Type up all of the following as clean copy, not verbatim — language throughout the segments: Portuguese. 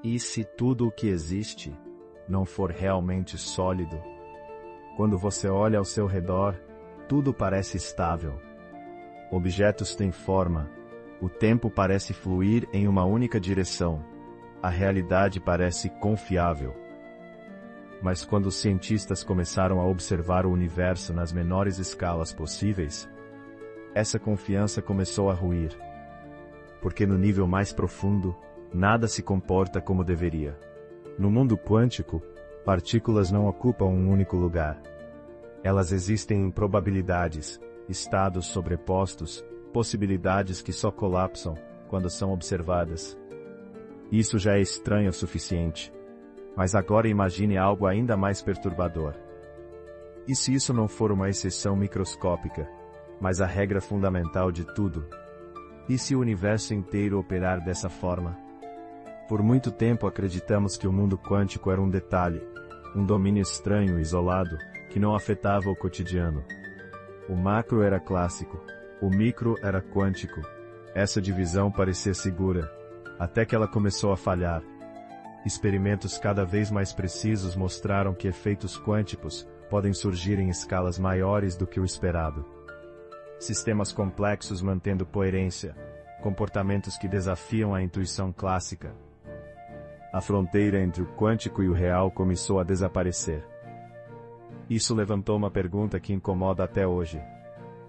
E se tudo o que existe não for realmente sólido? Quando você olha ao seu redor, tudo parece estável. Objetos têm forma, o tempo parece fluir em uma única direção, a realidade parece confiável. Mas quando os cientistas começaram a observar o universo nas menores escalas possíveis, essa confiança começou a ruir. Porque no nível mais profundo, nada se comporta como deveria. No mundo quântico, partículas não ocupam um único lugar. Elas existem em probabilidades, estados sobrepostos, possibilidades que só colapsam quando são observadas. Isso já é estranho o suficiente. Mas agora imagine algo ainda mais perturbador. E se isso não for uma exceção microscópica, mas a regra fundamental de tudo? E se o universo inteiro operar dessa forma? Por muito tempo acreditamos que o mundo quântico era um detalhe, um domínio estranho, isolado, que não afetava o cotidiano. O macro era clássico, o micro era quântico. Essa divisão parecia segura, até que ela começou a falhar. Experimentos cada vez mais precisos mostraram que efeitos quânticos podem surgir em escalas maiores do que o esperado. Sistemas complexos mantendo coerência, comportamentos que desafiam a intuição clássica. A fronteira entre o quântico e o real começou a desaparecer. Isso levantou uma pergunta que incomoda até hoje.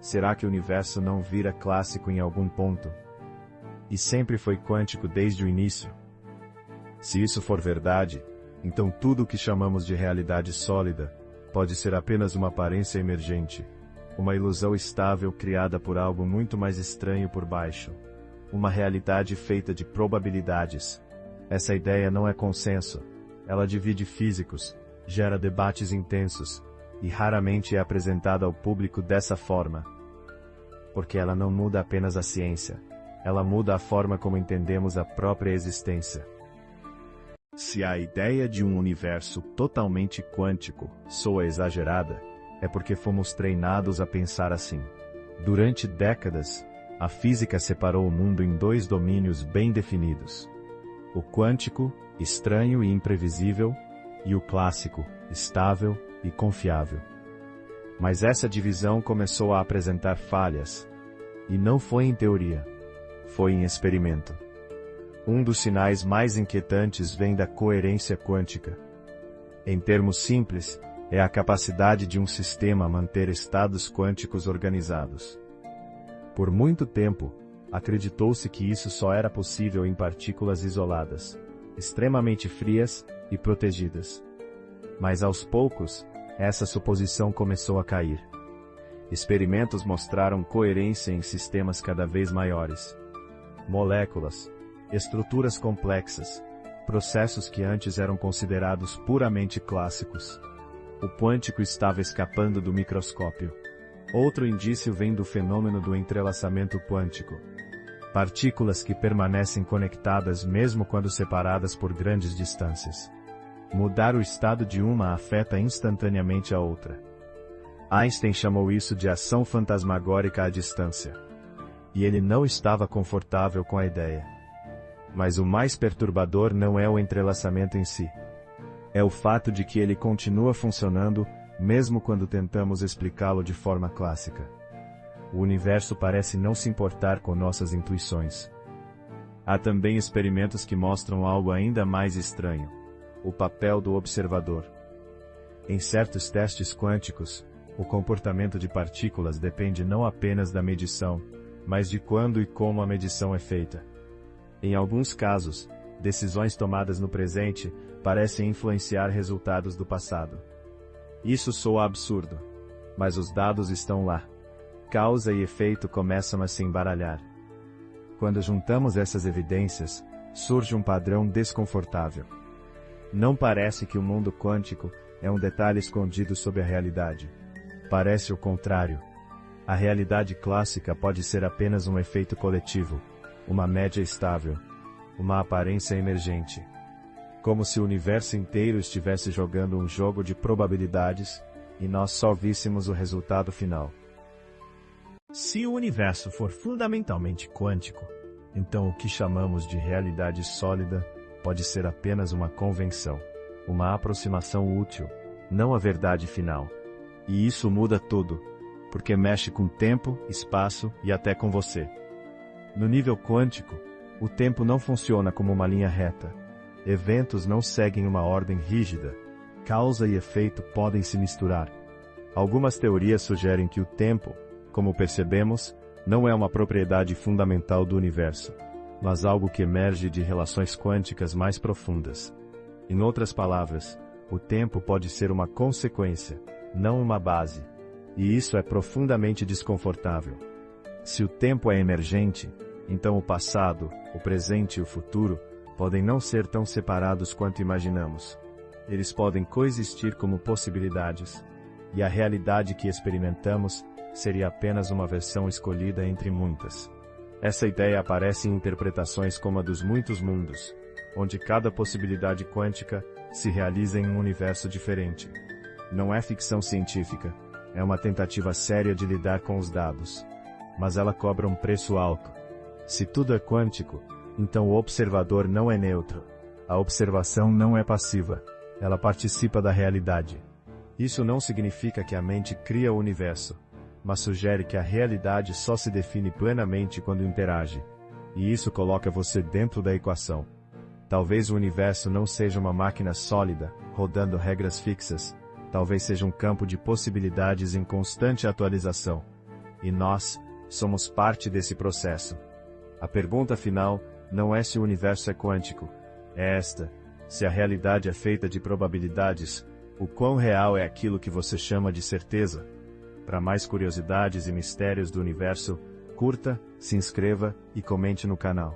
Será que o universo não vira clássico em algum ponto? E sempre foi quântico desde o início? Se isso for verdade, então tudo o que chamamos de realidade sólida pode ser apenas uma aparência emergente, uma ilusão estável criada por algo muito mais estranho por baixo, uma realidade feita de probabilidades. Essa ideia não é consenso, ela divide físicos, gera debates intensos, e raramente é apresentada ao público dessa forma. Porque ela não muda apenas a ciência, ela muda a forma como entendemos a própria existência. Se a ideia de um universo totalmente quântico soa exagerada, é porque fomos treinados a pensar assim. Durante décadas, a física separou o mundo em dois domínios bem definidos. O quântico, estranho e imprevisível, e o clássico, estável e confiável. Mas essa divisão começou a apresentar falhas. E não foi em teoria, foi em experimento. Um dos sinais mais inquietantes vem da coerência quântica. Em termos simples, é a capacidade de um sistema manter estados quânticos organizados. Por muito tempo, acreditou-se que isso só era possível em partículas isoladas, extremamente frias e protegidas. Mas aos poucos, essa suposição começou a cair. Experimentos mostraram coerência em sistemas cada vez maiores. Moléculas, estruturas complexas, processos que antes eram considerados puramente clássicos. O quântico estava escapando do microscópio. Outro indício vem do fenômeno do entrelaçamento quântico. Partículas que permanecem conectadas mesmo quando separadas por grandes distâncias. Mudar o estado de uma afeta instantaneamente a outra. Einstein chamou isso de ação fantasmagórica à distância. E ele não estava confortável com a ideia. Mas o mais perturbador não é o entrelaçamento em si. É o fato de que ele continua funcionando, mesmo quando tentamos explicá-lo de forma clássica. O universo parece não se importar com nossas intuições. Há também experimentos que mostram algo ainda mais estranho: o papel do observador. Em certos testes quânticos, o comportamento de partículas depende não apenas da medição, mas de quando e como a medição é feita. Em alguns casos, decisões tomadas no presente parecem influenciar resultados do passado. Isso soa absurdo, mas os dados estão lá. Causa e efeito começam a se embaralhar. Quando juntamos essas evidências, surge um padrão desconfortável. Não parece que o mundo quântico é um detalhe escondido sob a realidade. Parece o contrário. A realidade clássica pode ser apenas um efeito coletivo, uma média estável, uma aparência emergente. Como se o universo inteiro estivesse jogando um jogo de probabilidades, e nós só víssemos o resultado final. Se o universo for fundamentalmente quântico, então o que chamamos de realidade sólida pode ser apenas uma convenção, uma aproximação útil, não a verdade final. E isso muda tudo, porque mexe com tempo, espaço e até com você. No nível quântico, o tempo não funciona como uma linha reta. Eventos não seguem uma ordem rígida. Causa e efeito podem se misturar. Algumas teorias sugerem que o tempo, como percebemos, não é uma propriedade fundamental do universo, mas algo que emerge de relações quânticas mais profundas. Em outras palavras, o tempo pode ser uma consequência, não uma base. E isso é profundamente desconfortável. Se o tempo é emergente, então o passado, o presente e o futuro podem não ser tão separados quanto imaginamos. Eles podem coexistir como possibilidades, e a realidade que experimentamos seria apenas uma versão escolhida entre muitas. Essa ideia aparece em interpretações como a dos muitos mundos, onde cada possibilidade quântica se realiza em um universo diferente. Não é ficção científica, é uma tentativa séria de lidar com os dados. Mas ela cobra um preço alto. Se tudo é quântico, então o observador não é neutro. A observação não é passiva, ela participa da realidade. Isso não significa que a mente cria o universo, mas sugere que a realidade só se define plenamente quando interage. E isso coloca você dentro da equação. Talvez o universo não seja uma máquina sólida, rodando regras fixas. Talvez seja um campo de possibilidades em constante atualização. E nós somos parte desse processo. A pergunta final não é se o universo é quântico. É esta: se a realidade é feita de probabilidades, o quão real é aquilo que você chama de certeza? Para mais curiosidades e mistérios do universo, curta, se inscreva e comente no canal.